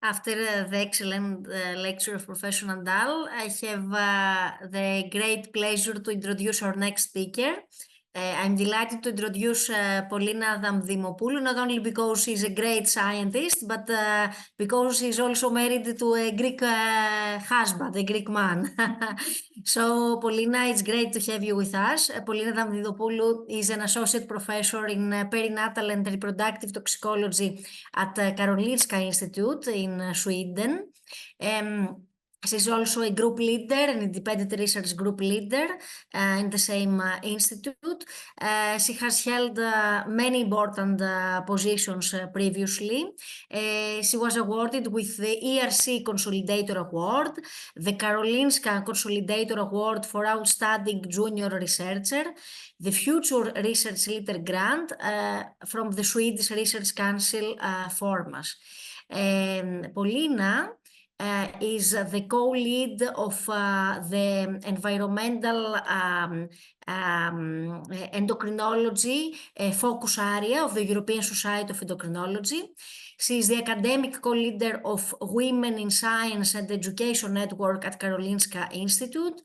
After the excellent lecture of Professor Nandal, I have the great pleasure to introduce our next speaker. I'm delighted to introduce Pauliina Damdimopoulou, not only because she's a great scientist, but because she's also married to a Greek husband, a Greek man. So, Pauliina, it's great to have you with us. Pauliina Damdimopoulou is an associate professor in perinatal and reproductive toxicology at Karolinska Institute in Sweden. She's also a group leader, an independent research group leader in the same institute. She has held many important positions previously. She was awarded with the ERC Consolidator Award, the Karolinska Consolidator Award for Outstanding Junior Researcher, the Future Research Leader Grant from the Swedish Research Council Formas. Pauliina is the co-lead of the environmental endocrinology focus area of the European Society of Endocrinology. She is the academic co-leader of Women in Science and Education Network at Karolinska Institute.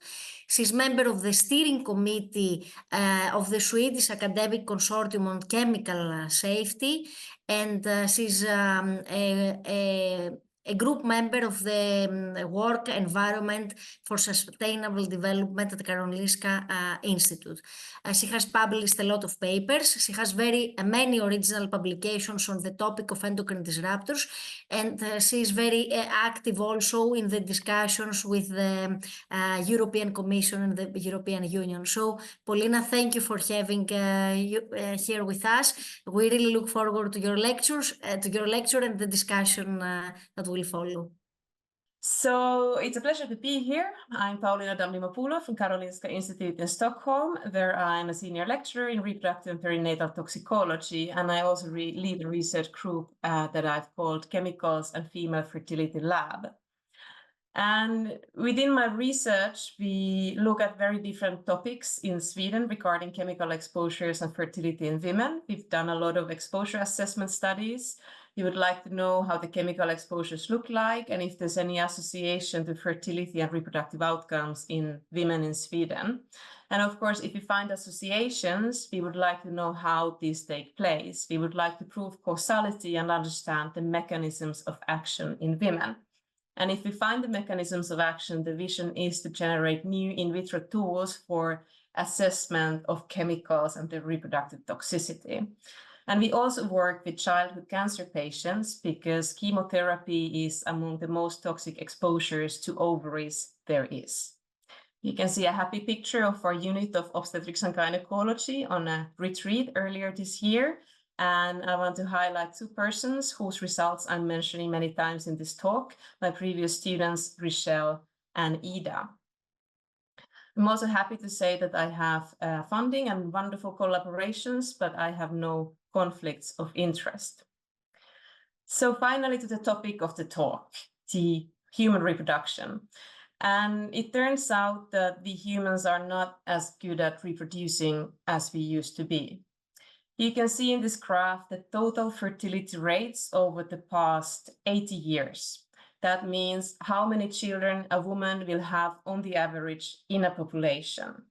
She's member of the steering committee of the Swedish Academic Consortium on Chemical Safety, and she's a group member of the Work Environment for Sustainable Development at the Karolinska Institute. She has published a lot of papers. She has many original publications on the topic of endocrine disruptors, and she is very active also in the discussions with the European Commission and the European Union. So, Pauliina, thank you for having you here with us. We really look forward to your lecture and the discussion that will follow. So it's a pleasure to be here. I'm Pauliina Damdimopoulou from Karolinska Institute in Stockholm, where I'm a senior lecturer in reproductive and perinatal toxicology, and I also lead a research group that I've called Chemicals and Female Fertility Lab. And within my research, we look at very different topics in Sweden regarding chemical exposures and fertility in women. We've done a lot of exposure assessment studies. You would like to know how the chemical exposures look like and if there's any association to fertility and reproductive outcomes in women in Sweden. And of course, if we find associations, we would like to know how these take place. We would like to prove causality and understand the mechanisms of action in women. And if we find the mechanisms of action, the vision is to generate new in vitro tools for assessment of chemicals and the reproductive toxicity. And we also work with childhood cancer patients because chemotherapy is among the most toxic exposures to ovaries there is. You can see a happy picture of our unit of obstetrics and gynecology on a retreat earlier this year. And I want to highlight two persons whose results I'm mentioning many times in this talk, my previous students, Richelle and Ida. I'm also happy to say that I have funding and wonderful collaborations, but I have no conflicts of interest. So finally to the topic of the talk, the human reproduction. And it turns out that we humans are not as good at reproducing as we used to be. You can see in this graph the total fertility rates over the past 80 years. That means how many children a woman will have on the average in a population.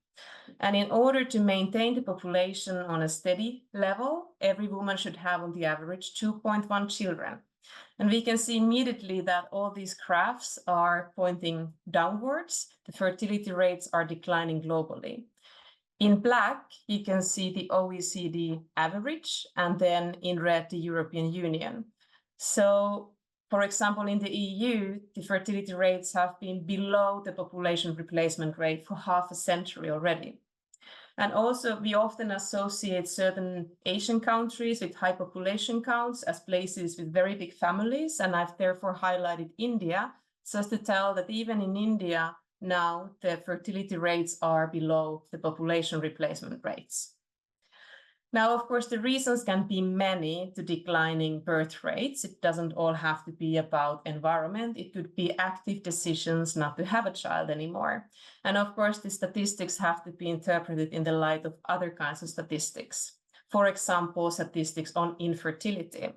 And in order to maintain the population on a steady level, every woman should have on the average 2.1 children. And we can see immediately that all these graphs are pointing downwards. The fertility rates are declining globally. In black, you can see the OECD average, and then in red, the European Union. So, for example, in the EU, the fertility rates have been below the population replacement rate for half a century already. And also, we often associate certain Asian countries with high population counts as places with very big families, and I've therefore highlighted India, so as to tell that even in India, now the fertility rates are below the population replacement rates. Now, of course, the reasons can be many to declining birth rates. It doesn't all have to be about environment. It could be active decisions not to have a child anymore. And of course, the statistics have to be interpreted in the light of other kinds of statistics. For example, statistics on infertility.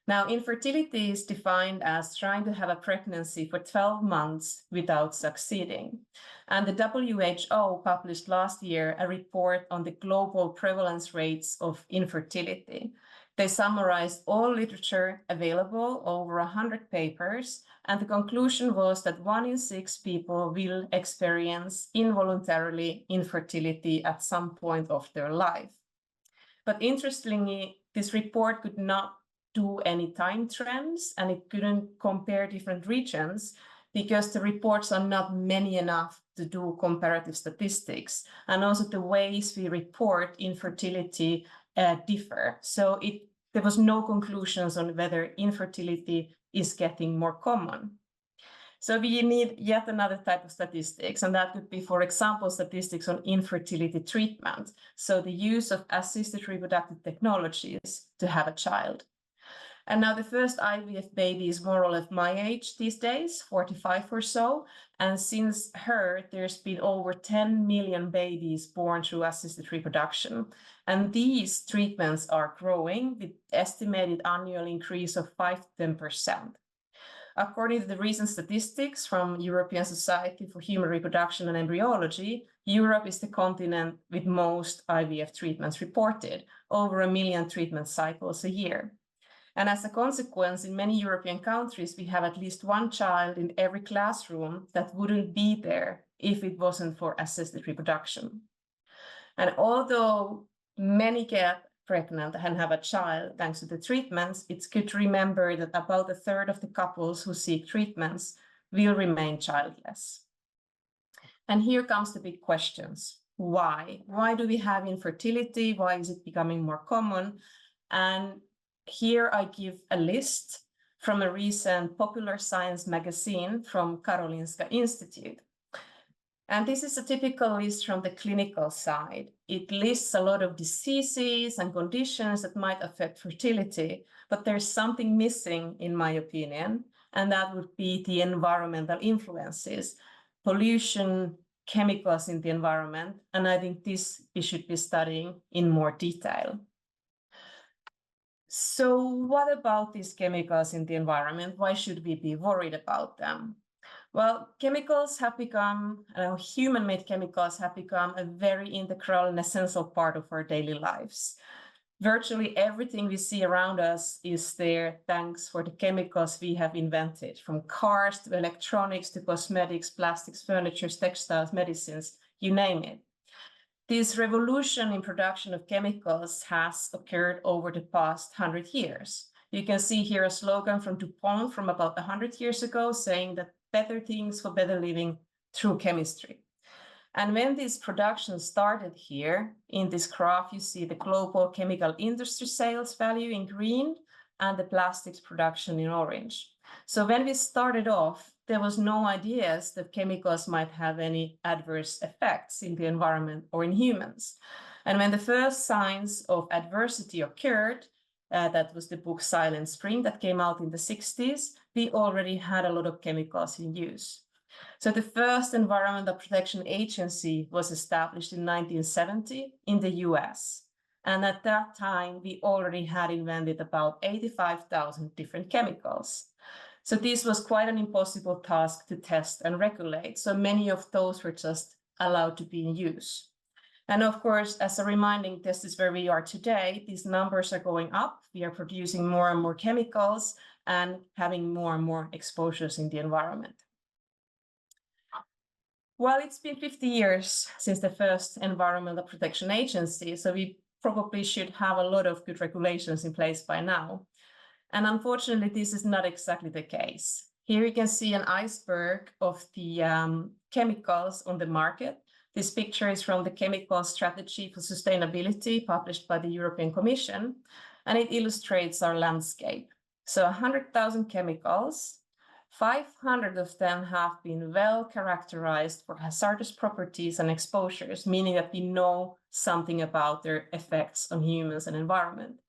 Now, infertility is defined as trying to have a pregnancy for 12 months without succeeding. And the WHO published last year a report on the global prevalence rates of infertility. They summarized all literature available, over 100 papers, and the conclusion was that 1 in 6 people will experience involuntarily infertility at some point of their life. But interestingly, this report could not do any time trends, and it couldn't compare different regions because the reports are not many enough to do comparative statistics. And also the ways we report infertility differ. So there was no conclusions on whether infertility is getting more common. So we need yet another type of statistics, and that could be, for example, statistics on infertility treatment. So the use of assisted reproductive technologies to have a child. And now the first IVF baby is more or less my age these days, 45 or so. And since her, there's been over 10 million babies born through assisted reproduction. And these treatments are growing with estimated annual increase of 5 to 10%. According to the recent statistics from European Society for Human Reproduction and Embryology, Europe is the continent with most IVF treatments reported, over 1 million treatment cycles a year. And as a consequence, in many European countries, we have at least one child in every classroom that wouldn't be there if it wasn't for assisted reproduction. And although many get pregnant and have a child thanks to the treatments, it's good to remember that about 1/3 of the couples who seek treatments will remain childless. And here comes the big questions. Why? Why do we have infertility? Why is it becoming more common? And here I give a list from a recent Popular Science magazine from Karolinska Institute. And this is a typical list from the clinical side. It lists a lot of diseases and conditions that might affect fertility, but there's something missing, in my opinion, and that would be the environmental influences, pollution, chemicals in the environment, and I think this we should be studying in more detail. So what about these chemicals in the environment? Why should we be worried about them? Well, chemicals have become, human-made chemicals have become a very integral and essential part of our daily lives. Virtually everything we see around us is there thanks for the chemicals we have invented, from cars to electronics to cosmetics, plastics, furniture, textiles, medicines, you name it. This revolution in production of chemicals has occurred over the past 100 years. You can see here a slogan from DuPont from about 100 years ago saying that better things for better living through chemistry. And when this production started here, in this graph, you see the global chemical industry sales value in green and the plastics production in orange. So when we started off, there was no ideas that chemicals might have any adverse effects in the environment or in humans. And when the first signs of adversity occurred, that was the book Silent Spring that came out in the 60s, we already had a lot of chemicals in use. So the first Environmental Protection Agency was established in 1970 in the US. And at that time, we already had invented about 85,000 different chemicals. So this was quite an impossible task to test and regulate. So many of those were just allowed to be in use. And of course, as a reminding, this is where we are today. These numbers are going up. We are producing more and more chemicals and having more and more exposures in the environment. Well, it's been 50 years since the first Environmental Protection Agency, so we probably should have a lot of good regulations in place by now. And unfortunately, this is not exactly the case. Here you can see an iceberg of the chemicals on the market. This picture is from the Chemical Strategy for Sustainability published by the European Commission, and it illustrates our landscape. So 100,000 chemicals, 500 of them have been well characterized for hazardous properties and exposures, meaning that we know something about their effects on humans and environment.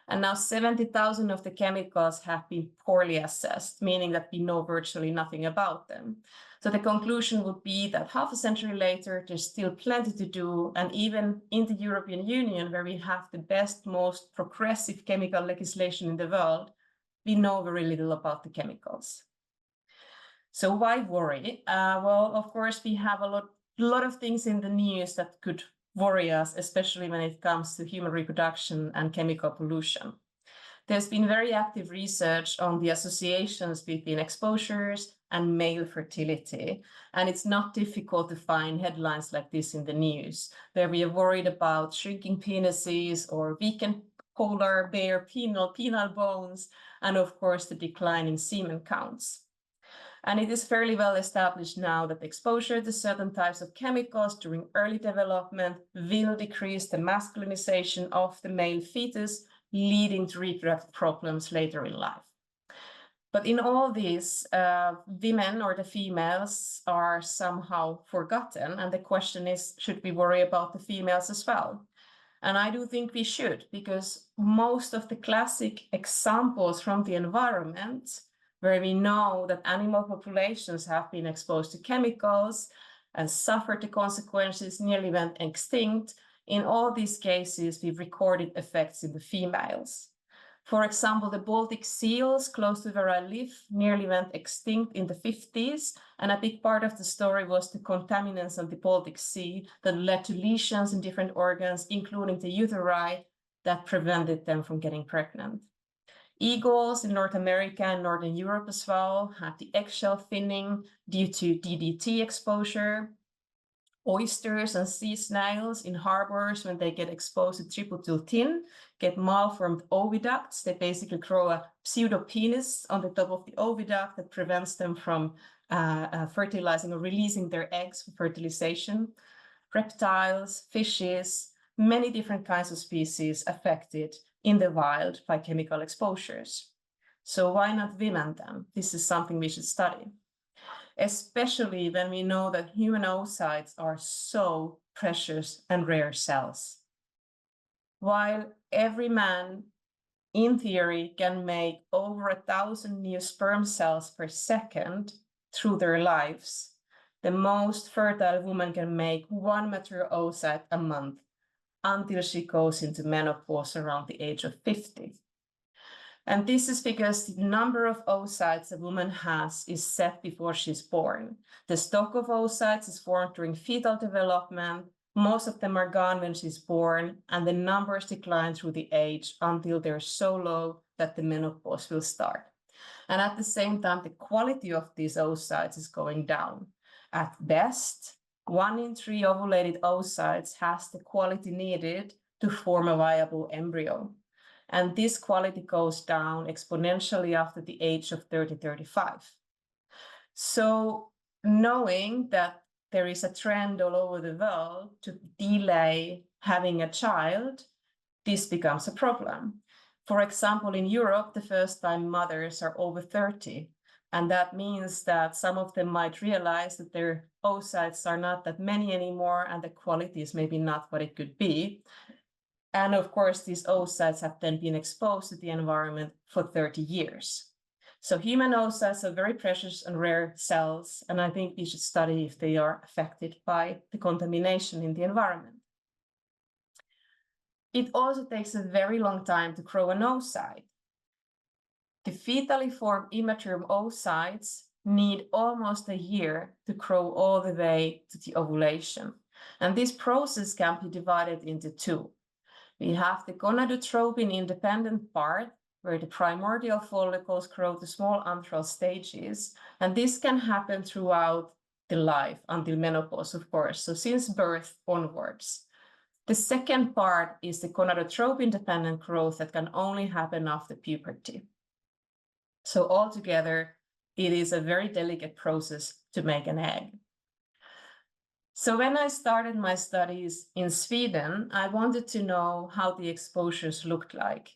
And now 70,000 of the chemicals have been poorly assessed, meaning that we know virtually nothing about them. So the conclusion would be that half a century later, there's still plenty to do. And even in the European Union, where we have the best, most progressive chemical legislation in the world, we know very little about the chemicals. So why worry? Well, of course, we have a lot of things in the news that could worry us, especially when it comes to human reproduction and chemical pollution. There's been very active research on the associations between exposures and male fertility, and it's not difficult to find headlines like this in the news, where we are worried about shrinking penises or weakened polar bear penile bones, and of course the declining semen counts. And it is fairly well established now that exposure to certain types of chemicals during early development will decrease the masculinization of the male fetus, leading to reproductive problems later in life. But in all this, women or the females are somehow forgotten. And the question is, should we worry about the females as well? And I do think we should, because most of the classic examples from the environment, where we know that animal populations have been exposed to chemicals and suffered the consequences, nearly went extinct, in all these cases, we've recorded effects in the females. For example, the Baltic seals close to where I live nearly went extinct in the 50s, and a big part of the story was the contaminants of the Baltic Sea that led to lesions in different organs, including the uteri, that prevented them from getting pregnant. Eagles in North America and Northern Europe as well have the eggshell thinning due to DDT exposure. Oysters and sea snails in harbors, when they get exposed to triple tin, get malformed oviducts. They basically grow a pseudo penis on the top of the oviduct that prevents them from fertilizing or releasing their eggs for fertilization. Reptiles, fishes, many different kinds of species affected in the wild by chemical exposures. So why not women then? This is something we should study, especially when we know that human oocytes are so precious and rare cells. While every man, in theory, can make over 1,000 new sperm cells per second through their lives, the most fertile woman can make 1 mature oocyte a month until she goes into menopause around the age of 50. And this is because the number of oocytes a woman has is set before she's born. The stock of oocytes is formed during fetal development. Most of them are gone when she's born, and the numbers decline through the age until they're so low that the menopause will start. And at the same time, the quality of these oocytes is going down. At best, 1 in 3 ovulated oocytes has the quality needed to form a viable embryo. And this quality goes down exponentially after the age of 30-35. So knowing that there is a trend all over the world to delay having a child, this becomes a problem. For example, in Europe, the first-time mothers are over 30. And that means that some of them might realize that their oocytes are not that many anymore, and the quality is maybe not what it could be. And of course, these oocytes have then been exposed to the environment for 30 years. So human oocytes are very precious and rare cells, and I think we should study if they are affected by the contamination in the environment. It also takes a very long time to grow an oocyte. The fetally formed immature oocytes need almost a year to grow all the way to the ovulation. And this process can be divided into 2. We have the gonadotropin-independent part, where the primordial follicles grow to small antral stages, and this can happen throughout the life until menopause, of course, so since birth onwards. The second part is the gonadotropin-dependent growth that can only happen after puberty. So altogether, it is a very delicate process to make an egg. So when I started my studies in Sweden, I wanted to know how the exposures looked like.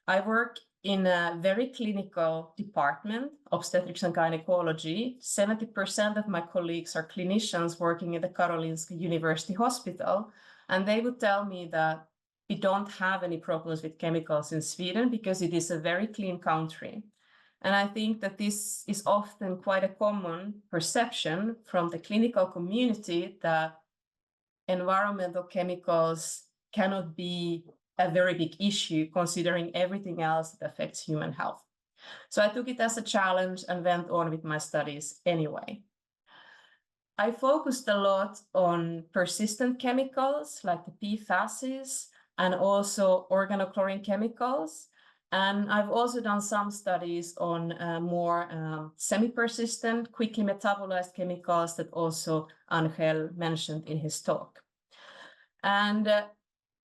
I work in a very clinical department, obstetrics and gynecology. 70% of my colleagues are clinicians working in the Karolinska University Hospital, and they would tell me that we don't have any problems with chemicals in Sweden because it is a very clean country. And I think that this is often quite a common perception from the clinical community, that environmental chemicals cannot be a very big issue considering everything else that affects human health. So I took it as a challenge and went on with my studies anyway. I focused a lot on persistent chemicals like the PFASs and also organochlorine chemicals. And I've also done some studies on more semi-persistent, quickly metabolized chemicals that also Angel mentioned in his talk. And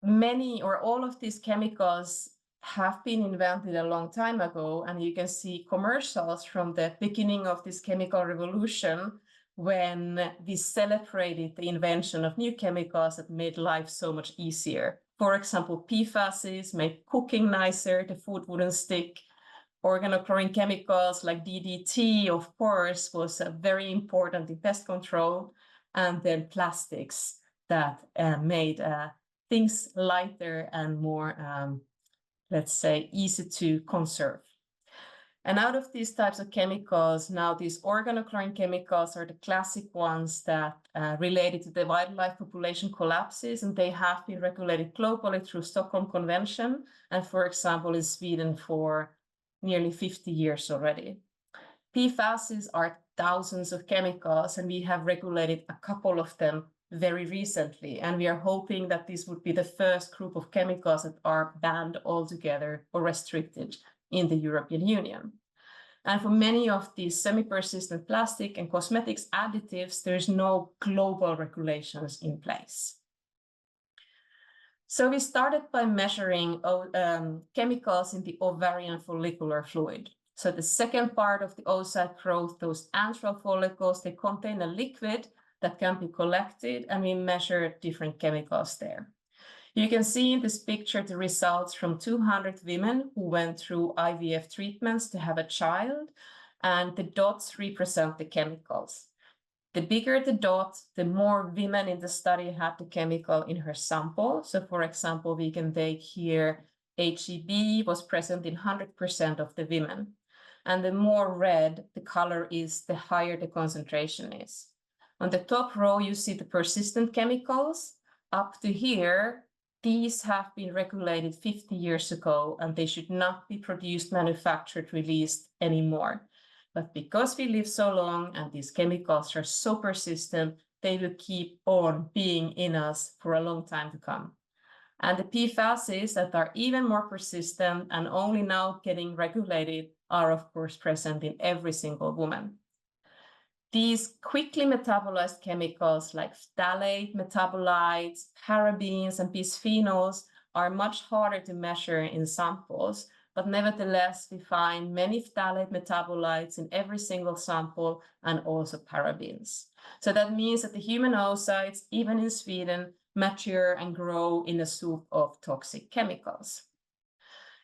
many or all of these chemicals have been invented a long time ago, and you can see commercials from the beginning of this chemical revolution when we celebrated the invention of new chemicals that made life so much easier. For example, PFASs made cooking nicer, the food wouldn't stick. Organochlorine chemicals like DDT, of course, was very important in pest control. And then plastics that made things lighter and more, let's say, easy to conserve. And out of these types of chemicals, now these organochlorine chemicals are the classic ones that related to the wildlife population collapses, and they have been regulated globally through Stockholm Convention, and for example, in Sweden for nearly 50 years already. PFASs are thousands of chemicals, and we have regulated a couple of them very recently, and we are hoping that this would be the first group of chemicals that are banned altogether or restricted in the European Union. And for many of these semi-persistent plastic and cosmetics additives, there's no global regulations in place. So we started by measuring chemicals in the ovarian follicular fluid. So the second part of the oocyte growth, those antral follicles, they contain a liquid that can be collected, and we measure different chemicals there. You can see in this picture the results from 200 women who went through IVF treatments to have a child, and the dots represent the chemicals. The bigger the dot, the more women in the study had the chemical in her sample. So for example, we can take here HEB was present in 100% of the women. And the more red the color is, the higher the concentration is. On the top row, you see the persistent chemicals. Up to here, these have been regulated 50 years ago, and they should not be produced, manufactured, released anymore. But because we live so long and these chemicals are so persistent, they will keep on being in us for a long time to come. And the PFASs that are even more persistent and only now getting regulated are, of course, present in every single woman. These quickly metabolized chemicals like phthalate metabolites, parabens, and bisphenols are much harder to measure in samples, but nevertheless, we find many phthalate metabolites in every single sample and also parabens. So that means that the human oocytes, even in Sweden, mature and grow in a soup of toxic chemicals.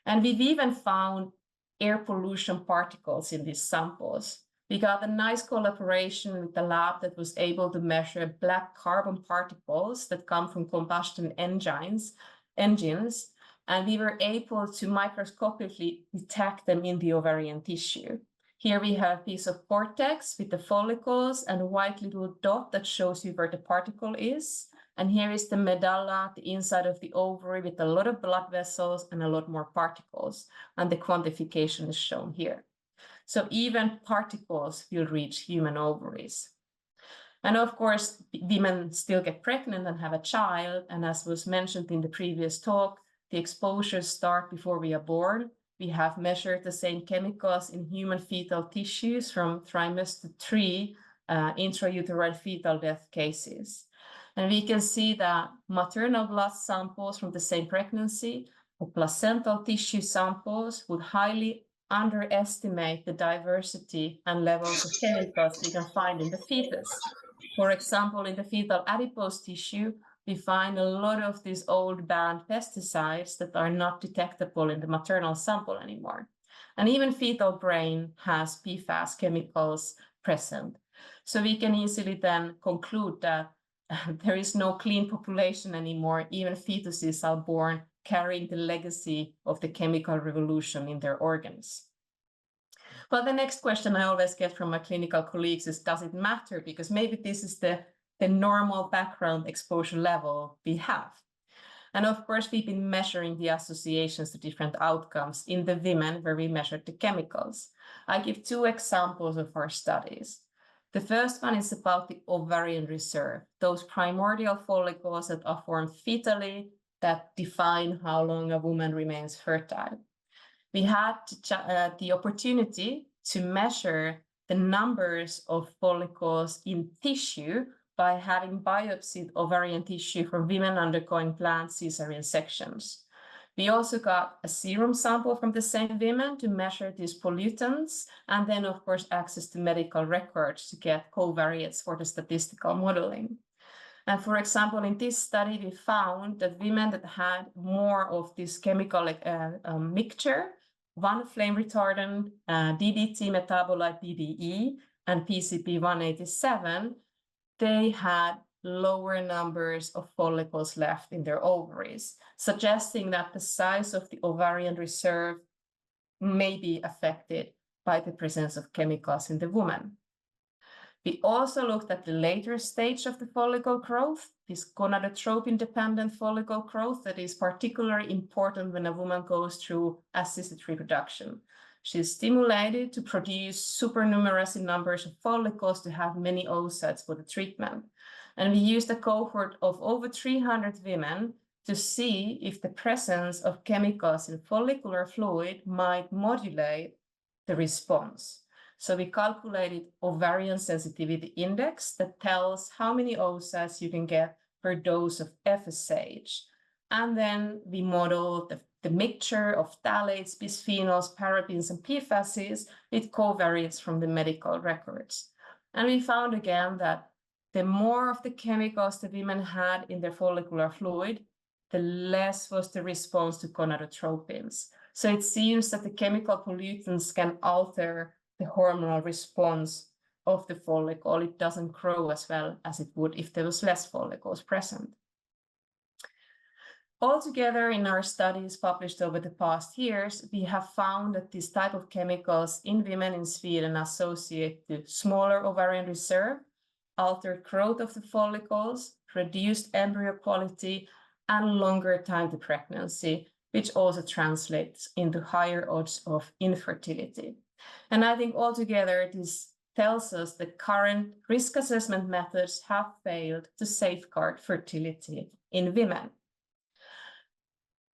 And we've even found air pollution particles in these samples. We got a nice collaboration with the lab that was able to measure black carbon particles that come from combustion engines, and we were able to microscopically detect them in the ovarian tissue. Here we have a piece of cortex with the follicles and a white little dot that shows you where the particle is. And here is the medulla, the inside of the ovary, with a lot of blood vessels and a lot more particles. And the quantification is shown here. So even particles will reach human ovaries. And of course, women still get pregnant and have a child. And as was mentioned in the previous talk, the exposures start before we are born. We have measured the same chemicals in human fetal tissues from trimester 3 intrauterine fetal death cases. And we can see that maternal blood samples from the same pregnancy or placental tissue samples would highly underestimate the diversity and levels of chemicals we can find in the fetus. For example, in the fetal adipose tissue, we find a lot of these old banned pesticides that are not detectable in the maternal sample anymore. And even fetal brain has PFAS chemicals present. So we can easily then conclude that there is no clean population anymore. Even fetuses are born carrying the legacy of the chemical revolution in their organs. But the next question I always get from my clinical colleagues is, does it matter? Because maybe this is the normal background exposure level we have. And of course, we've been measuring the associations to different outcomes in the women where we measured the chemicals. I give two examples of our studies. The first one is about the ovarian reserve, those primordial follicles that are formed fetally that define how long a woman remains fertile. We had the opportunity to measure the numbers of follicles in tissue by having biopsied ovarian tissue from women undergoing planned cesarean sections. We also got a serum sample from the same women to measure these pollutants, and then, of course, access to medical records to get covariates for the statistical modeling. And for example, in this study, we found that women that had more of this chemical mixture, one flame retardant, DDT metabolite DDE, and PCP187, they had lower numbers of follicles left in their ovaries, suggesting that the size of the ovarian reserve may be affected by the presence of chemicals in the woman. We also looked at the later stage of the follicle growth, this gonadotropin-dependent follicle growth that is particularly important when a woman goes through assisted reproduction. She's stimulated to produce supernumerous numbers of follicles to have many oocytes for the treatment. And we used a cohort of over 300 women to see if the presence of chemicals in follicular fluid might modulate the response. So we calculated ovarian sensitivity index that tells how many oocytes you can get per dose of FSH. And then we modeled the mixture of phthalates, bisphenols, parabens, and PFASs with covariates from the medical records. And we found again that the more of the chemicals the women had in their follicular fluid, the less was the response to gonadotropins. So it seems that the chemical pollutants can alter the hormonal response of the follicle. It doesn't grow as well as it would if there was less follicles present. Altogether, in our studies published over the past years, we have found that this type of chemicals in women in Sweden associate to smaller ovarian reserve, altered growth of the follicles, reduced embryo quality, and longer time to pregnancy, which also translates into higher odds of infertility. And I think altogether, this tells us that current risk assessment methods have failed to safeguard fertility in women.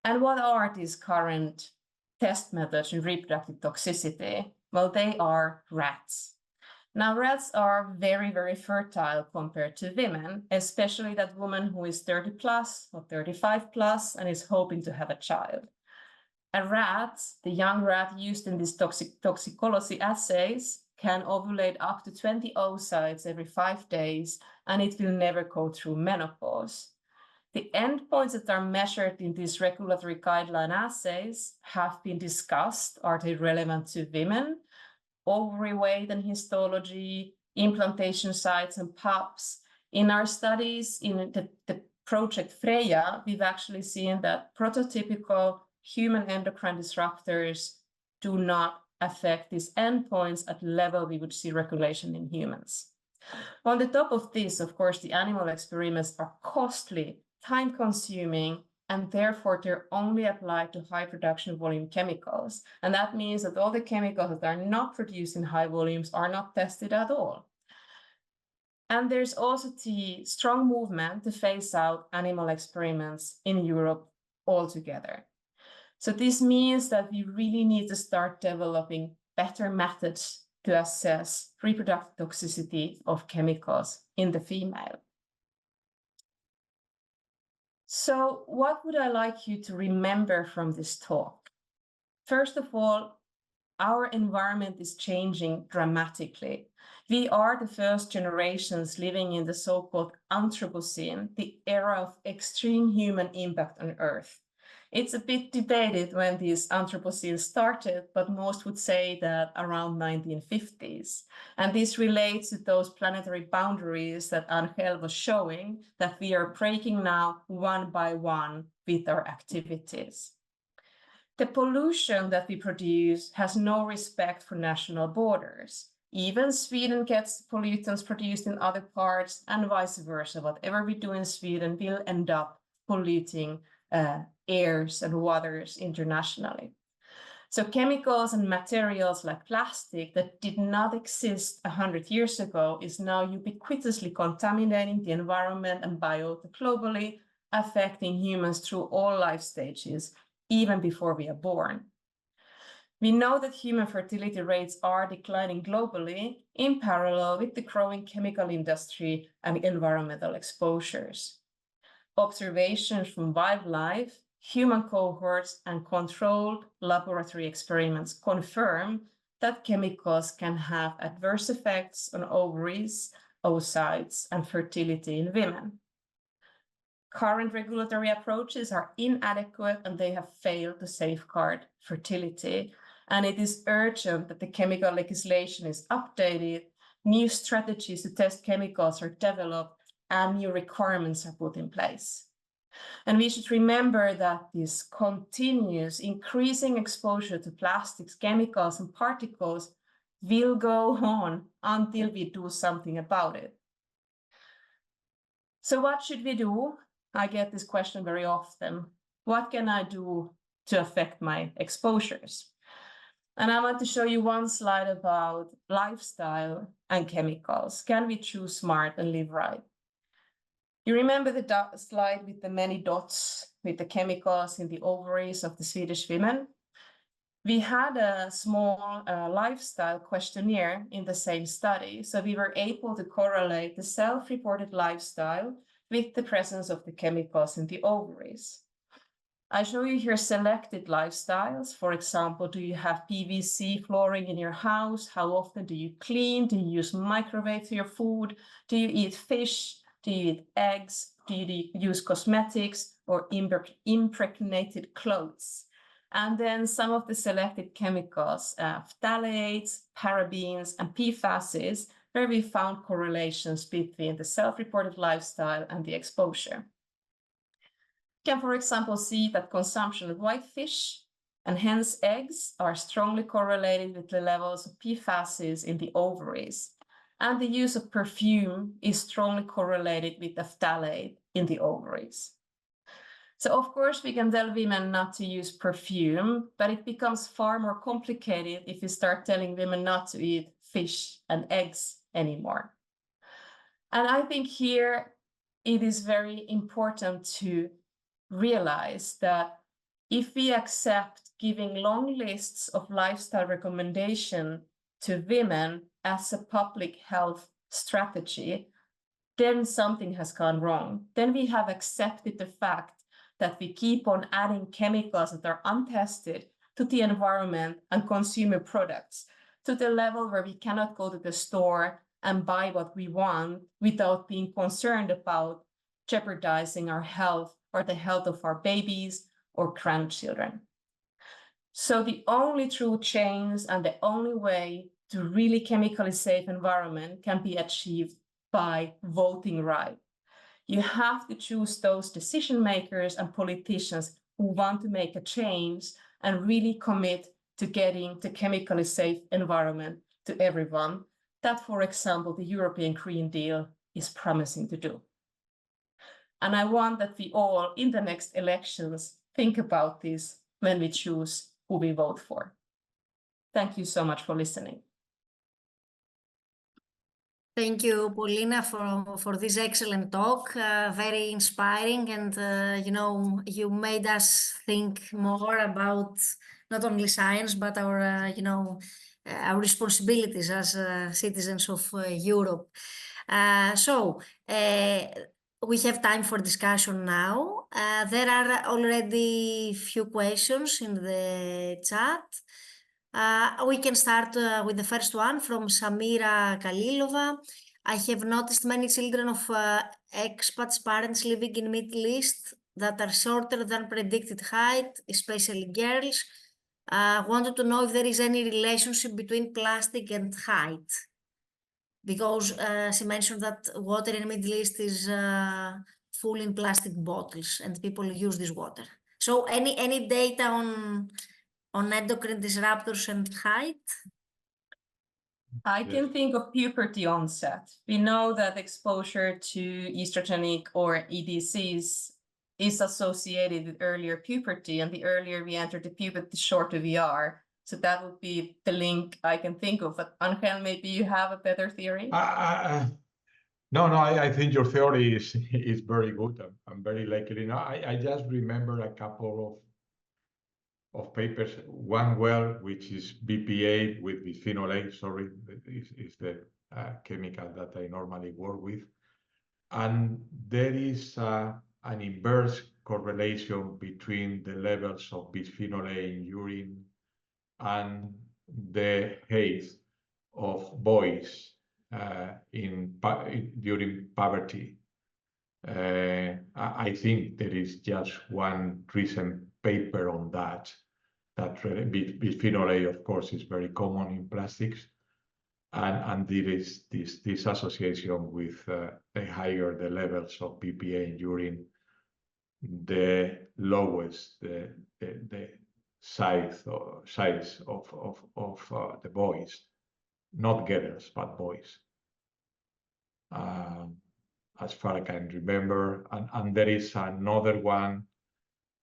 And what are these current test methods in reproductive toxicity? Well, they are rats. Now, rats are very, very fertile compared to women, especially that woman who is 30 plus or 35 plus and is hoping to have a child. A rat, the young rat used in these toxicology assays, can ovulate up to 20 oocytes every 5 days, and it will never go through menopause. The endpoints that are measured in these regulatory guideline assays have been discussed. Are they relevant to women? Ovary weight and histology, implantation sites and PAPs. In our studies in the project Freya, we've actually seen that prototypical human endocrine disruptors do not affect these endpoints at the level we would see regulation in humans. On the top of this, of course, the animal experiments are costly, time-consuming, and therefore they're only applied to high production volume chemicals. And that means that all the chemicals that are not produced in high volumes are not tested at all. And there's also the strong movement to phase out animal experiments in Europe altogether. So this means that we really need to start developing better methods to assess reproductive toxicity of chemicals in the female. So what would I like you to remember from this talk? First of all, our environment is changing dramatically. We are the first generations living in the so-called Anthropocene, the era of extreme human impact on Earth. It's a bit debated when this Anthropocene started, but most would say that around 1950s. And this relates to those planetary boundaries that Angel was showing, that we are breaking now one by one with our activities. The pollution that we produce has no respect for national borders. Even Sweden gets pollutants produced in other parts, and vice versa. Whatever we do in Sweden will end up polluting airs and waters internationally. So chemicals and materials like plastic that did not exist 100 years ago is now ubiquitously contaminating the environment and biota globally, affecting humans through all life stages, even before we are born. We know that human fertility rates are declining globally in parallel with the growing chemical industry and environmental exposures. Observations from wildlife, human cohorts, and controlled laboratory experiments confirm that chemicals can have adverse effects on ovaries, oocytes, and fertility in women. Current regulatory approaches are inadequate and they have failed to safeguard fertility. And it is urgent that the chemical legislation is updated, new strategies to test chemicals are developed, and new requirements are put in place. And we should remember that this continuous increasing exposure to plastics, chemicals, and particles will go on until we do something about it. So what should we do? I get this question very often. What can I do to affect my exposures? And I want to show you one slide about lifestyle and chemicals. Can we choose smart and live right? You remember the slide with the many dots with the chemicals in the ovaries of the Swedish women? We had a small lifestyle questionnaire in the same study, so we were able to correlate the self-reported lifestyle with the presence of the chemicals in the ovaries. I show you here selected lifestyles. For example, do you have PVC flooring in your house? How often do you clean? Do you use microwave for your food? Do you eat fish? Do you eat eggs? Do you use cosmetics or impregnated clothes? And then some of the selected chemicals, phthalates, parabens, and PFASs, where we found correlations between the self-reported lifestyle and the exposure. You can, for example, see that consumption of white fish and hence eggs are strongly correlated with the levels of PFASs in the ovaries. And the use of perfume is strongly correlated with the phthalate in the ovaries. So of course we can tell women not to use perfume, but it becomes far more complicated if we start telling women not to eat fish and eggs anymore. And I think here it is very important to realize that if we accept giving long lists of lifestyle recommendations to women as a public health strategy, then something has gone wrong. Then we have accepted the fact that we keep on adding chemicals that are untested to the environment and consumer products to the level where we cannot go to the store and buy what we want without being concerned about jeopardizing our health or the health of our babies or grandchildren. So the only true change and the only way to really chemically safe environment can be achieved by voting right. You have to choose those decision makers and politicians who want to make a change and really commit to getting the chemically safe environment to everyone. That, for example, the European Green Deal is promising to do. And I want that we all, in the next elections, think about this when we choose who we vote for. Thank you so much for listening. Thank you, Pauliina, for this excellent talk. Very inspiring, and you made us think more about not only science but our our responsibilities as citizens of Europe. We have time for discussion now. There are already few questions in the chat. We can start with the first one from Samira Kalilova. I have noticed many children of expats, parents living in Middle East that are shorter than predicted height, especially girls. Wanted to know if there is any relationship between plastic and height. Because she mentioned that water in the Middle East is full in plastic bottles and people use this water. So any data on endocrine disruptors and height? I can think of puberty onset. We know that exposure to estrogenic or EDCs is associated with earlier puberty, and the earlier we enter the puberty, the shorter we are. So that would be the link I can think of. But Angel, maybe you have a better theory? No, I think your theory is very good. I'm very likely. No, I just remember a couple of papers. One which is BPA with bisphenol A, sorry, is the chemical that I normally work with. And there is an inverse correlation between the levels of bisphenol A in urine and the height of boys during puberty. I think there is just one recent paper on that. That bisphenol A, of course, is very common in plastics, and there is this association with the higher the levels of BPA in urine, the lowest the size of the boys, not girls but boys, as far as I can remember. And there is another one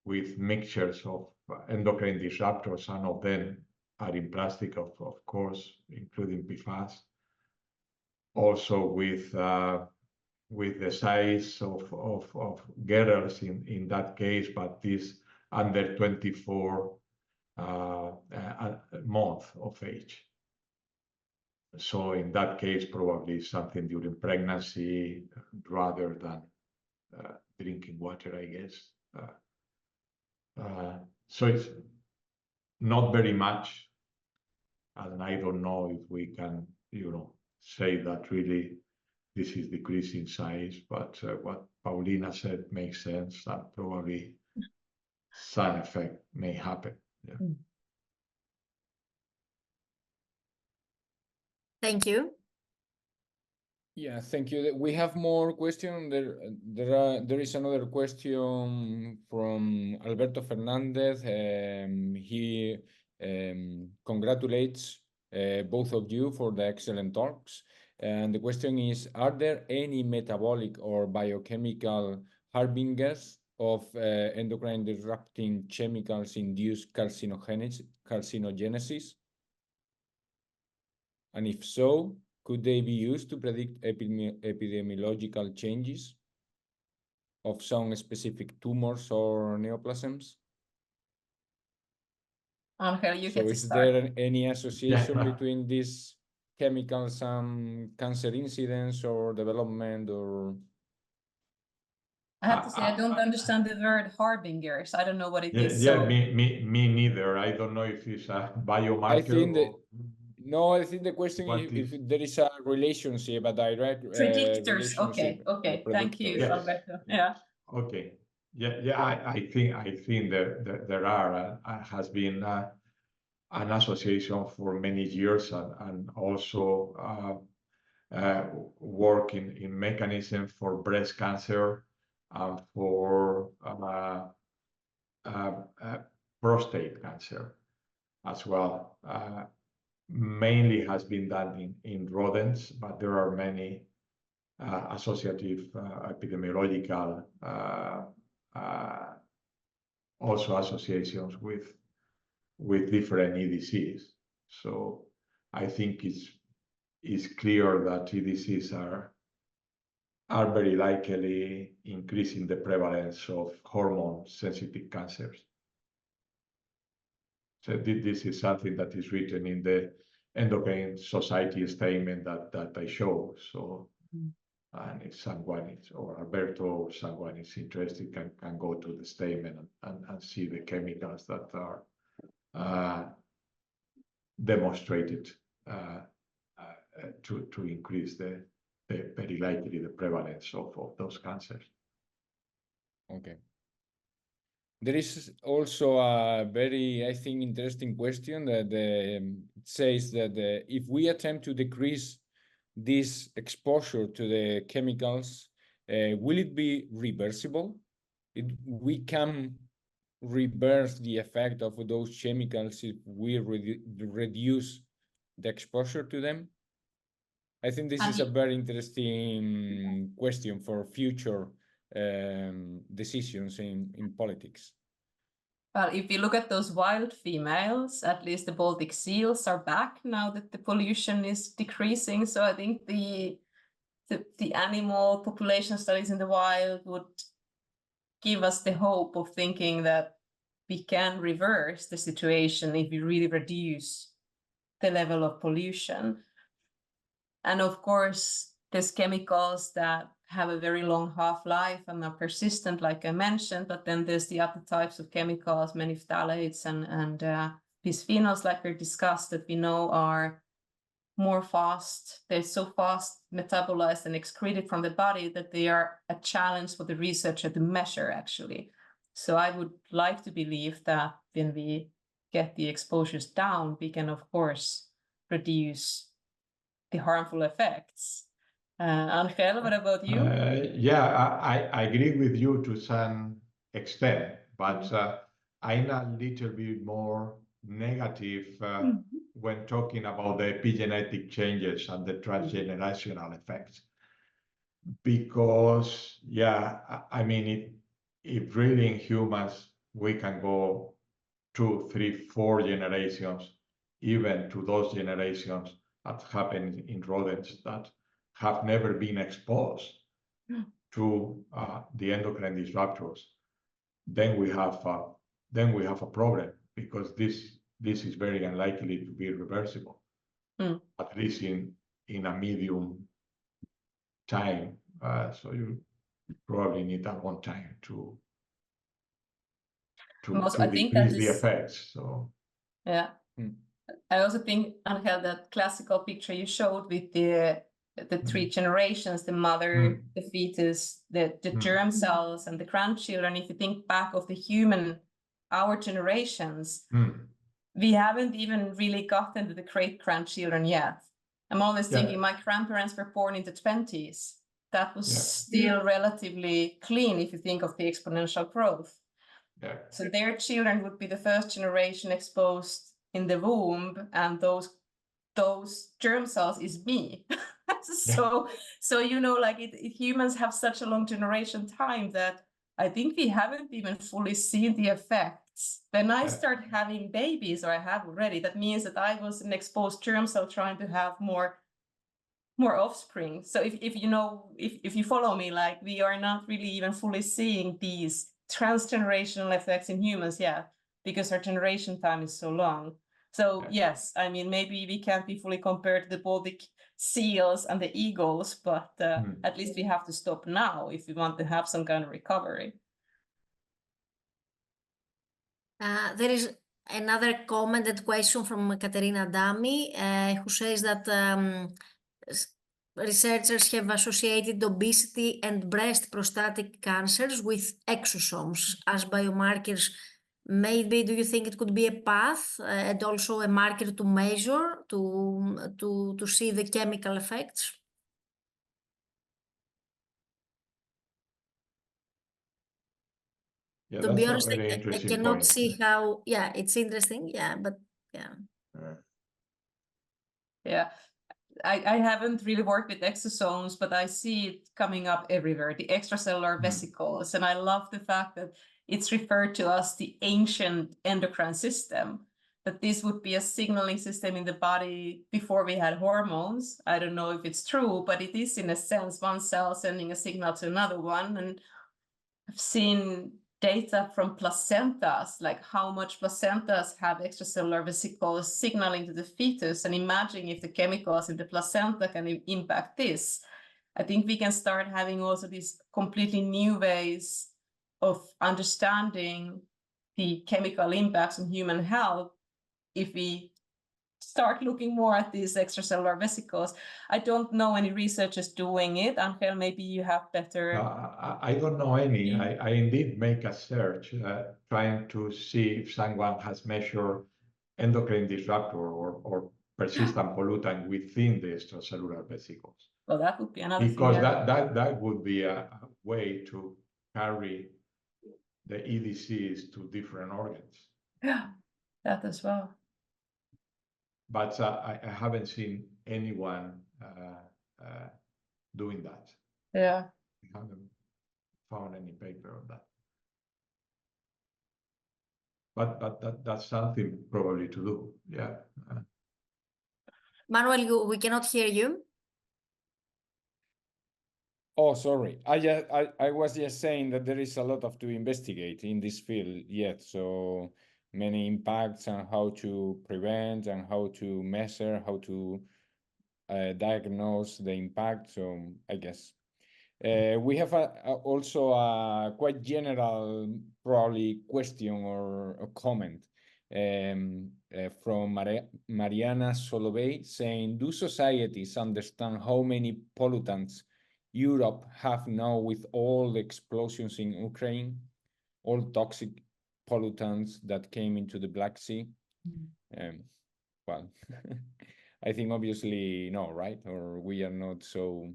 with mixtures of endocrine disruptors. Some of them are in plastic, of course, including PFAS. Also with the size of girls in that case, but this under 24 months of age. So in that case, probably something during pregnancy rather than drinking water, I guess. So it's not very much, and I don't know if we can, say that really this is decreasing size, but what Pauliina said makes sense, that probably some effect may happen. Yeah. Thank you. Yeah, thank you. We have more questions. There is another question from Alberto Fernandez. He congratulates both of you for the excellent talks. And the question is, are there any metabolic or biochemical harbingers of endocrine disrupting chemicals induced carcinogenesis? And if so, could they be used to predict epidemiological changes of some specific tumors or neoplasms? Angel, you get to is start. there any association between these chemicals and cancer incidence or development, or? I have to say, I don't understand the word harbingers. I don't know what it is. Yeah, So me neither. I don't know if it's a biomarker. I think I think the question is if there is a relationship, a direct predictors. relationship. Okay. Thank you, Yes. Alberto. Yeah. Okay. Yeah. I think there has been an association for many years, and also work in mechanism for breast cancer and for prostate cancer as well. Mainly has been done in rodents, but there are many associative epidemiological also associations with different EDCs. So I think it's clear that EDCs are very likely increasing the prevalence of hormone-sensitive cancers. So this is something that is written in the Endocrine Society statement that I show. So, and if someone or Alberto or someone is interested, can go to the statement and see the chemicals that are demonstrated to increase very likely the prevalence of those cancers. Okay. There is also a very, I think, interesting question that says that if we attempt to decrease this exposure to the chemicals, will it be reversible? We can reverse the effect of those chemicals if we reduce the exposure to them? I think this is a very interesting question for future decisions in politics. Well, if you look at those wild females, at least the Baltic seals are back now that the pollution is decreasing. So I think the animal population studies in the wild would give us the hope of thinking that we can reverse the situation if we really reduce the level of pollution. And of course, there's chemicals that have a very long half-life and are persistent, like I mentioned, but then there's the other types of chemicals, many phthalates and bisphenols, like we discussed, that we know are more fast. They're so fast metabolized and excreted from the body that they are a challenge for the researcher to measure, actually. So I would like to believe that when we get the exposures down, we can, of course, reduce the harmful effects. Angel, what about you? Yeah, I agree with you to some extent, but I'm a little bit more negative when talking about the epigenetic changes and the transgenerational effects. Because, yeah, I mean, if really in humans, we can go 2, 3, 4 generations, even to those generations that happen in rodents that have never been exposed to the endocrine disruptors, then we have a problem, because this is very unlikely to be reversible, at least in a medium time. So you probably need a long time to decrease the effects. So yeah. I also think, Angel, that classical picture you showed with the 3 generations, the mother, the fetus, the germ cells, and the grandchildren. If you think back of the human, our generations, we haven't even really gotten to the great-grandchildren yet. I'm always thinking my grandparents were born in the 20s. That was still relatively clean if you think of the exponential growth. So their children would be the first generation exposed in the womb, and those germ cells is me. So you know, like humans have such a long generation time that I think we haven't even fully seen the effects. When I start having babies, or I have already, that means that I was an exposed germ cell trying to have more offspring. So if you know, if you follow me, like we are not really even fully seeing these transgenerational effects in humans yet, because our generation time is so long. So yes, I mean, maybe we can't be fully compared to the Baltic seals and the eagles, but at least we have to stop now if we want to have some kind of recovery. There is another commented question from Katerina Dami, who says that researchers have associated obesity and breast prostatic cancers with exosomes as biomarkers. Maybe do you think it could be a path and also a marker to measure to see the chemical effects? Yeah, To that's be honest, a very I interesting cannot point. see how. Yeah, it's interesting. Yeah, but yeah. Yeah. I haven't really worked with exosomes, but I see it coming up everywhere, the extracellular vesicles. And I love the fact that it's referred to as the ancient endocrine system, that this would be a signaling system in the body before we had hormones. I don't know if it's true, but it is, in a sense, one cell sending a signal to another one. And I've seen data from placentas, like how much placentas have extracellular vesicles signaling to the fetus, and imagine if the chemicals in the placenta can impact this. I think we can start having also these completely new ways of understanding the chemical impacts on human health if we start looking more at these extracellular vesicles. I don't know any researchers doing it. Angel, maybe you have better... I don't know any. I indeed make a search trying to see if someone has measured endocrine disruptor or persistent pollutant within the extracellular vesicles. Well, that would be another thing. Because that would be a way to carry the EDCs to different organs. Yeah, that as well. But I haven't seen anyone doing that. Yeah. I haven't found any paper on that. But that's something probably to do. Yeah. Manuel, we cannot hear you. Oh, sorry. I was just saying that there is a lot to investigate in this field yet. So many impacts and how to prevent and how to measure, how to diagnose the impact. So I guess we have also a quite general, probably question or a comment from Mariana Solovey saying, do societies understand how many pollutants Europe have now with all the explosions in Ukraine, all toxic pollutants that came into the Black Sea? Well, I think obviously no, right? Or we are not so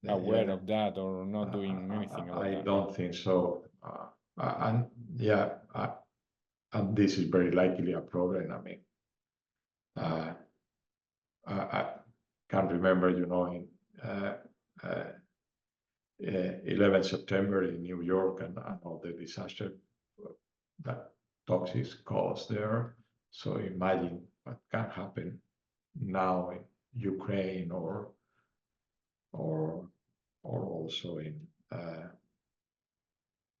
aware of that or not doing anything about that. I don't think so. And yeah, and this is very likely a problem. I mean, I can't remember, you know, in 11 September in New York and all the disaster that toxics caused there. So imagine what can happen now in Ukraine or also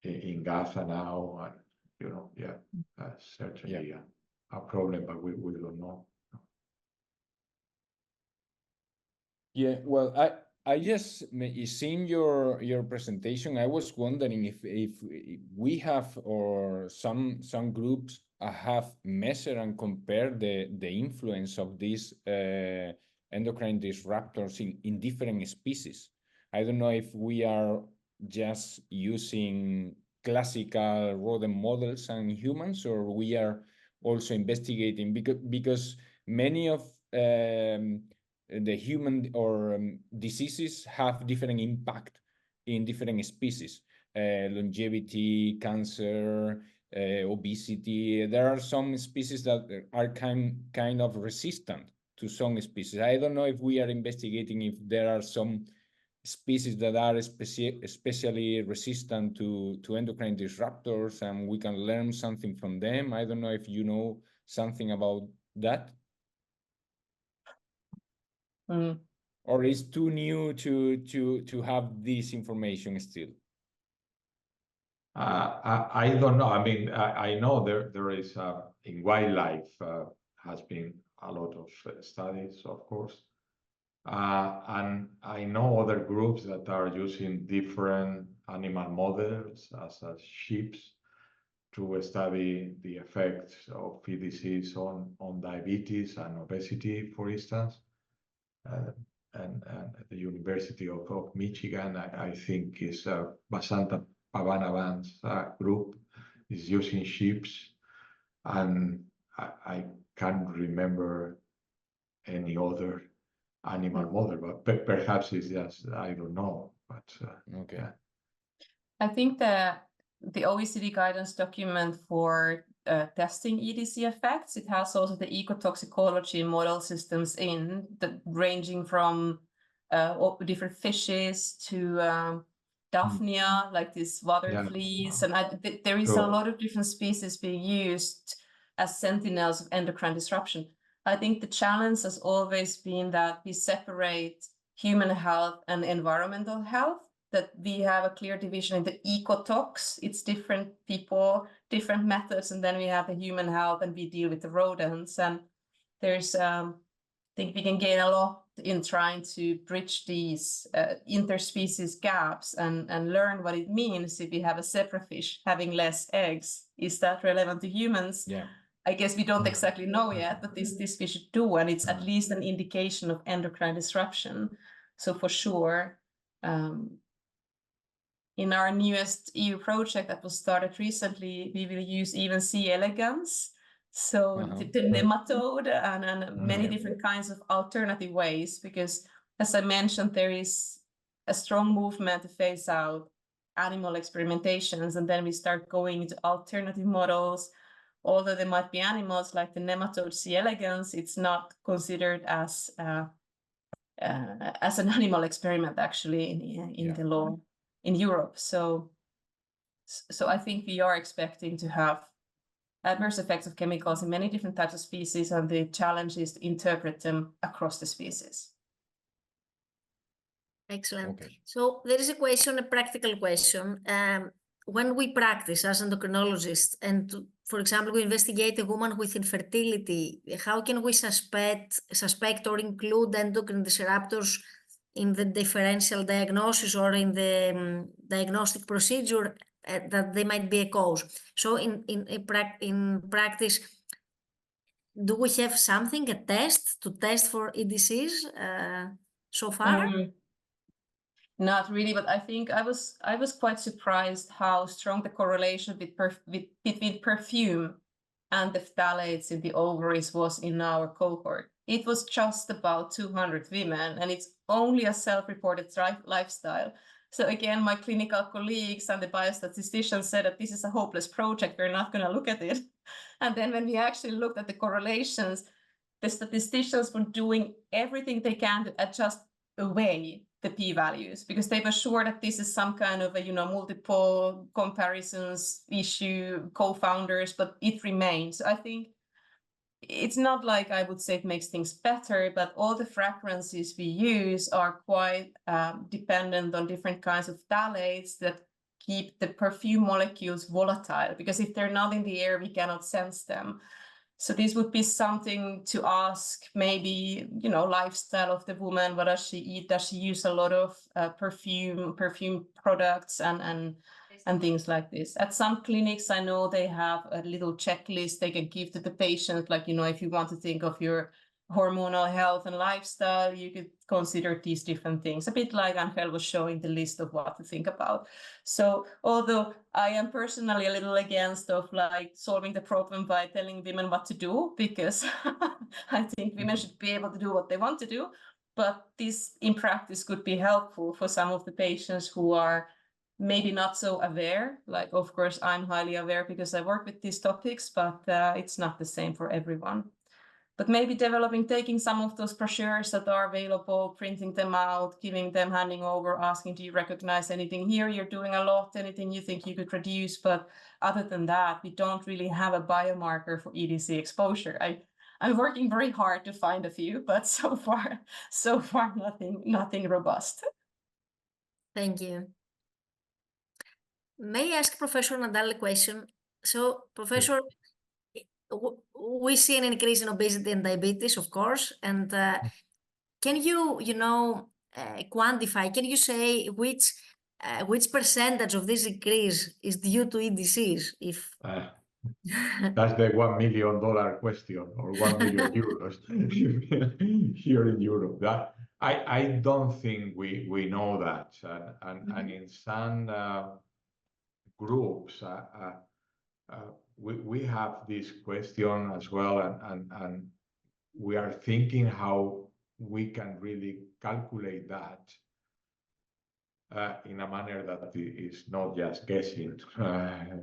in Gaza now, and you know, yeah, certainly a problem, but we don't know. Yeah, well, I just seeing your presentation, I was wondering if we have or some groups have measured and compared the influence of these endocrine disruptors in different species. I don't know if we are just using classical rodent models and humans, or we are also investigating because many of the human or diseases have different impact in different species, longevity, cancer, obesity. There are some species that are kind of resistant to some species. I don't know if we are investigating if there are some species that are especially resistant to endocrine disruptors and we can learn something from them. I don't know if you know something about that. Or is too new to have this information still? I don't know. I mean, I know there is in wildlife has been a lot of studies, of course, and I know other groups that are using different animal models as sheep to study the effects of feed disease on diabetes and obesity, for instance. And at the University of Michigan, I think is Basanta Pavanavan's group is using sheep, and I can't remember any other animal model, but perhaps it's just, I don't know. But okay. Yeah. I think the OECD guidance document for testing EDC effects, it has also the ecotoxicology model systems ranging from different fishes to Daphnia, like these water fleas, and there is a lot of different species being used as sentinels of endocrine disruption. I think the challenge has always been that we separate human health and environmental health, that we have a clear division in the ecotox. It's different people, different methods, and then we have the human health and we deal with the rodents. And there's, I think we can gain a lot in trying to bridge these interspecies gaps and learn what it means if we have a zebrafish having less eggs. Is that relevant to humans? Yeah. I guess we don't exactly know yet, but this we should do, and it's at least an indication of endocrine disruption. So for sure, in our newest EU project that was started recently, we will use even C. elegans, so the nematode and many different kinds of alternative ways, because as I mentioned, there is a strong movement to phase out animal experimentations, and then we start going into alternative models. Although there might be animals like the nematode C. elegans, it's not considered as an animal experiment actually in the law. in Europe. So I think we are expecting to have adverse effects of chemicals in many different types of species, and the challenge is to interpret them across the species. Excellent. Okay. So there is a question, a practical question. When we practice as endocrinologists and, for example, we investigate a woman with infertility, how can we suspect or include endocrine disruptors in the differential diagnosis or in the diagnostic procedure that they might be a cause? So in practice, do we have something, a test to test for EDCs so far? Not really, but I think I was quite surprised how strong the correlation between perfume and the phthalates in the ovaries was in our cohort. It was just about 200 women, and it's only a self-reported lifestyle. So again, my clinical colleagues and the biostatisticians said that this is a hopeless project, we're not going to look at it. And then when we actually looked at the correlations, the statisticians were doing everything they can to adjust away the p-values, because they were sure that this is some kind of a multiple comparisons issue, co-founders, but it remains. I think it's not like I would say it makes things better, but all the fragrances we use are quite dependent on different kinds of phthalates that keep the perfume molecules volatile, because if they're not in the air, we cannot sense them. So this would be something to ask, maybe, lifestyle of the woman. What does she eat? Does she use a lot of perfume products and things like this? At some clinics, I know they have a little checklist they can give to the patient. Like, if you want to think of your hormonal health and lifestyle, you could consider these different things. A bit like Angel was showing the list of what to think about. So although I am personally a little against of like solving the problem by telling women what to do, because I think women should be able to do what they want to do, but this in practice could be helpful for some of the patients who are maybe not so aware. Like, of course, I'm highly aware because I work with these topics, but it's not the same for everyone. But maybe taking some of those brochures that are available, printing them out, giving them, handing over, asking, do you recognize anything here? You're doing a lot, anything you think you could reduce. But other than that, we don't really have a biomarker for EDC exposure. I'm working very hard to find a few, but so far nothing robust. Thank you. May I ask Professor Nadal a question? So, Professor, we see an increase in obesity and diabetes, of course, and can you, quantify? Can you say which percentage of this increase is due to EDCs? That's the $1 million question, or 1 million euros here in Europe. That I don't think we know that, and in some groups. We have this question as well, and we are thinking how we can really calculate that in a manner that is not just guessing, and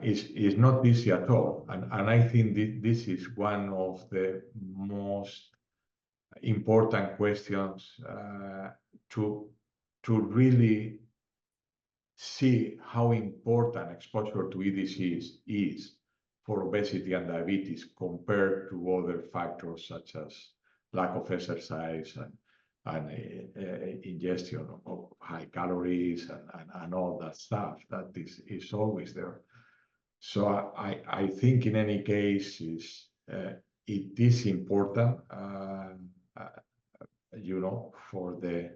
it's not easy at all. And I think this is one of the most important questions to really see how important exposure to EDCs is for obesity and diabetes compared to other factors such as lack of exercise and ingestion of high calories and all that stuff that is always there. So I think in any case it is important, for the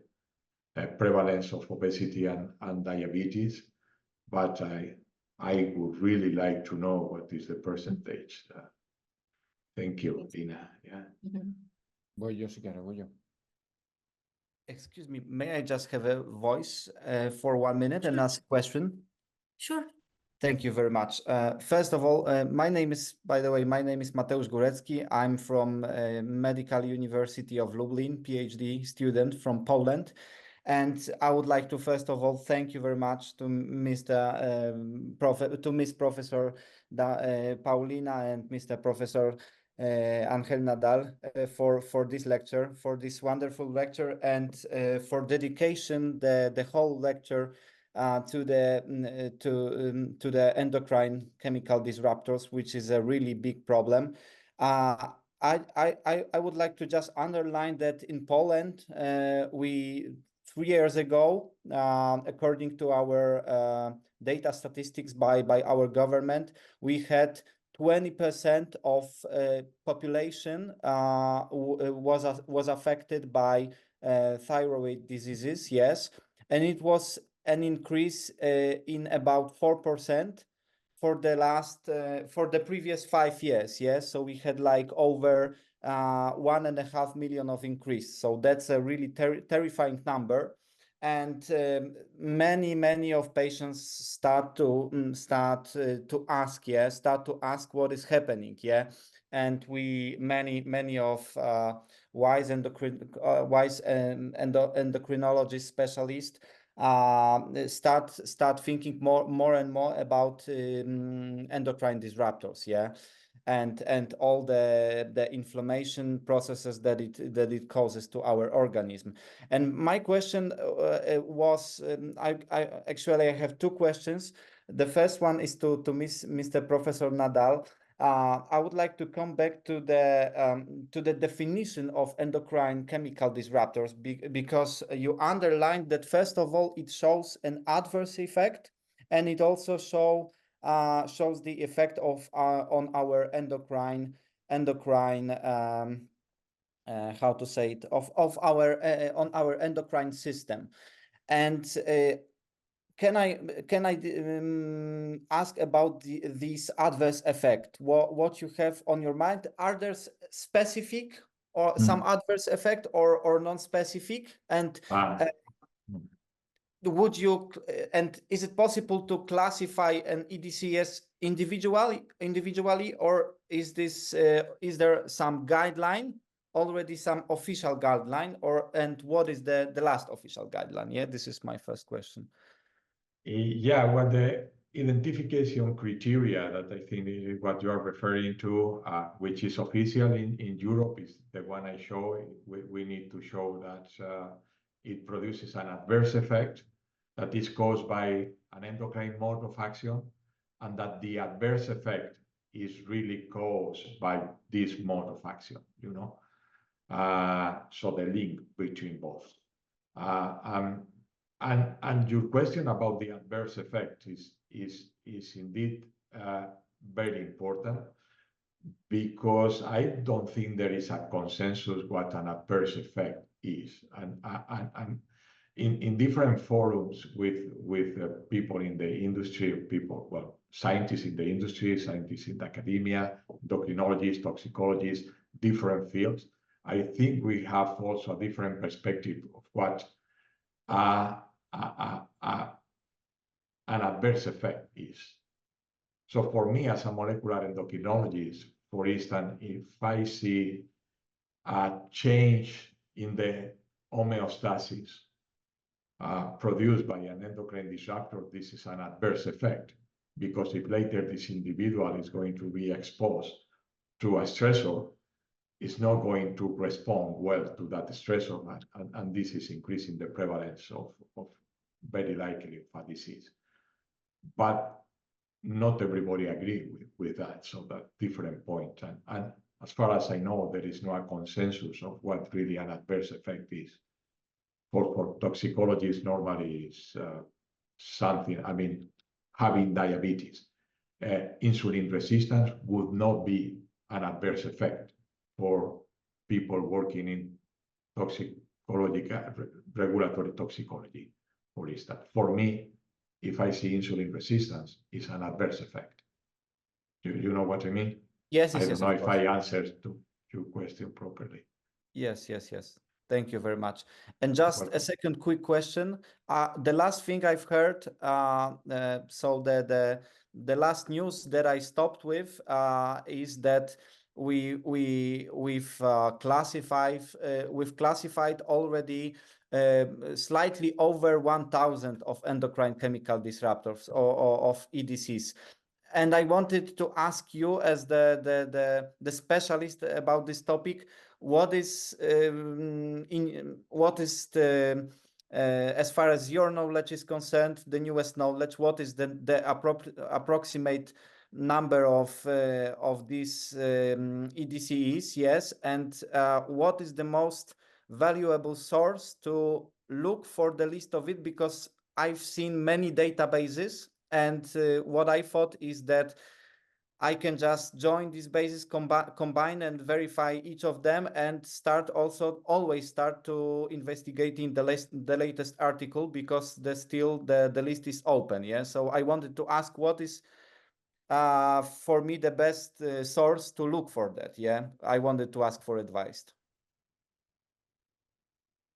prevalence of obesity and diabetes, but I would really like to know what is the percentage. Thank you, Ina. Yeah. Voy yo si quiero, voy yo. Excuse me, may I just have a voice for 1 minute and ask a question? Sure. Thank you very much. First of all, my name is Mateusz Górecki. I'm from Medical University of Lublin, PhD student from Poland. And I would like to, first of all, thank you very much to Miss Professor Pauliina and Mr. Professor Angel Nadal, for this lecture, for this wonderful lecture, and for dedication the whole lecture to the endocrine chemical disruptors, which is a really big problem. I would like to just underline that in Poland, we 3 years ago, according to our data statistics by our government, we had 20% of population was affected by thyroid diseases, yes, and it was an increase in about 4% for the previous 5 years, yes. So we had like over 1.5 million of increase. So that's a really terrifying number. And many of patients start to ask what is happening, yeah. And many of wise endocrinologist specialists start thinking more and more about endocrine disruptors, yeah, and all the inflammation processes that it causes to our organism. And my question was, I have 2 questions. The first one is to Mr. Professor Nadal. I would like to come back to the definition of endocrine chemical disruptors, because you underlined that first of all it shows an adverse effect, and it also shows the effect of on our endocrine how to say it, of our on our endocrine system. And can I ask about these adverse effect? What you have on your mind? Are there specific or some adverse effect or non-specific? And would you and is it possible to classify an EDCS individually, or is there some guideline already, some official guideline, and what is the last official guideline? Yeah, this is my first question. Yeah, well, the identification criteria that I think is what you are referring to, which is official in Europe, is the one I show. We need to show that it produces an adverse effect that is caused by an endocrine mode of action, and that the adverse effect is really caused by this mode of action, you know. So the link between both. And your question about the adverse effect is indeed very important, because I don't think there is a consensus what an adverse effect is. And in different forums with people in the industry, scientists in the industry, scientists in academia, endocrinologists, toxicologists, different fields, I think we have also a different perspective of what an adverse effect is. So for me, as a molecular endocrinologist, for instance, if I see a change in the homeostasis produced by an endocrine disruptor, this is an adverse effect, because if later this individual is going to be exposed to a stressor, is not going to respond well to that stressor, and this is increasing the prevalence of very likely of a disease. But not everybody agree with that, so that different point. And as far as I know, there is no consensus of what really an adverse effect is. For toxicologists, normally is something, I mean, having diabetes. Insulin resistance would not be an adverse effect for people working in toxicology, regulatory toxicology, for instance. For me, if I see insulin resistance, it's an adverse effect. You know what I mean? Yes, I yes, don't yes, know of if course. I answered to your question properly. Yes. Thank you very much. And just a second quick question. The last thing I've heard, so the last news that I stopped with is that we've classified already slightly over 1,000 of endocrine chemical disruptors or of EDCs. And I wanted to ask you, as the specialist about this topic, what is the as far as your knowledge is concerned, the newest knowledge, what is the approximate number of these EDCs, yes, and what is the most valuable source to look for the list of it? Because I've seen many databases, and what I thought is that I can just join these bases, combine and verify each of them, and always start to investigating the latest article, because the list is open. Yeah. So I wanted to ask, what is for me the best source to look for that? Yeah. I wanted to ask for advice.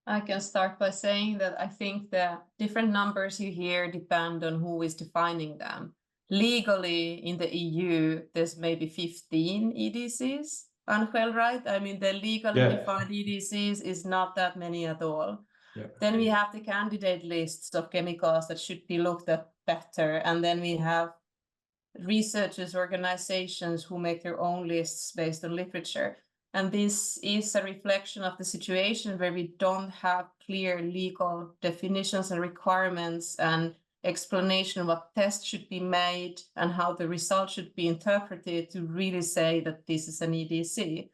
I can start by saying that I think the different numbers you hear depend on who is defining them. Legally, in the EU, there's maybe 15 EDCs, Angel, right? I mean, the legally defined EDCs is not that many at all. Yeah. Then we have the candidate lists of chemicals that should be looked at better. And then we have researchers, organizations who make their own lists based on literature. And this is a reflection of the situation where we don't have clear legal definitions and requirements and explanation of what tests should be made and how the results should be interpreted to really say that this is an EDC.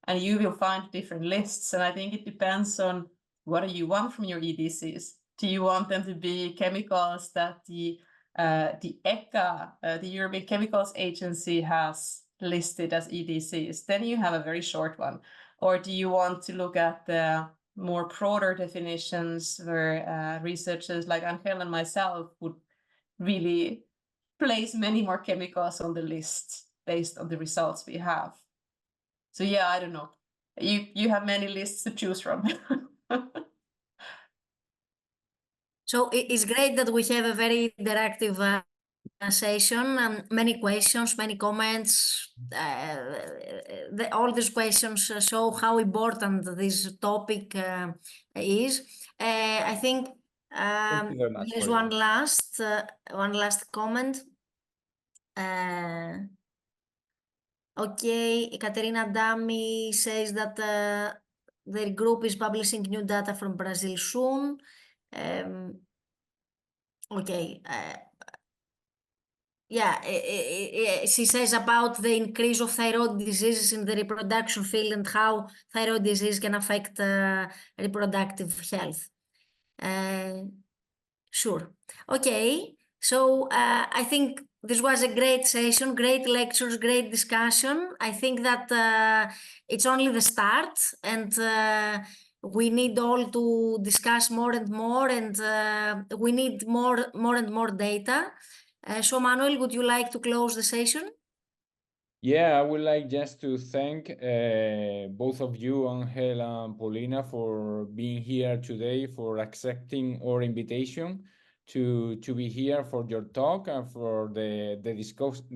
And you will find different lists. And I think it depends on what do you want from your EDCs. Do you want them to be chemicals that the ECHA, the European Chemicals Agency, has listed as EDCs? Then you have a very short one. Or do you want to look at the more broader definitions where researchers like Angel and myself would really place many more chemicals on the list based on the results we have? So yeah, I don't know. You have many lists to choose from. So it's great that we have a very interactive session, many questions, many comments. All these questions show how important this topic is. I think Thank you very much there is for one last comment. Okay, Katerina Dami says that their group is publishing new data from Brazil soon. Okay. Yeah, she says about the increase of thyroid diseases in the reproduction field and how thyroid disease can affect reproductive health. Sure. Okay. So I think this was a great session, great lectures, great discussion. I think that it's only the start, and we need all to discuss more and more, and we need more and more data. So Manuel, would you like to close the session? Yeah, I would like just to thank both of you, Angel and Pauliina, for being here today, for accepting our invitation to be here for your talk and for the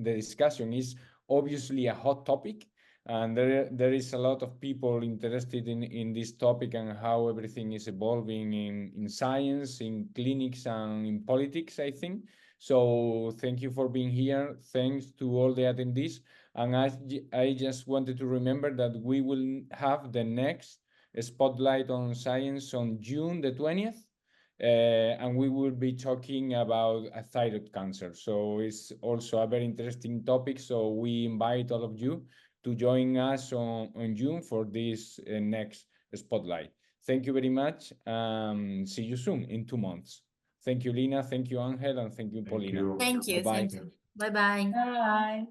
discussion. Is obviously a hot topic, and there is a lot of people interested in this topic and how everything is evolving in science, in clinics, and in politics, I think. So thank you for being here. Thanks to all the attendees. And I just wanted to remember that we will have the next Spotlight on Science on June the 20th. And we will be talking about thyroid cancer. So it's also a very interesting topic. So we invite all of you to join us on June for this next Spotlight. Thank you very much. See you soon in 2 months. Thank you, Lina. Thank you, Angel. And thank you, Pauliina. Thank you. Bye-bye. Thank you. Bye-bye. Bye.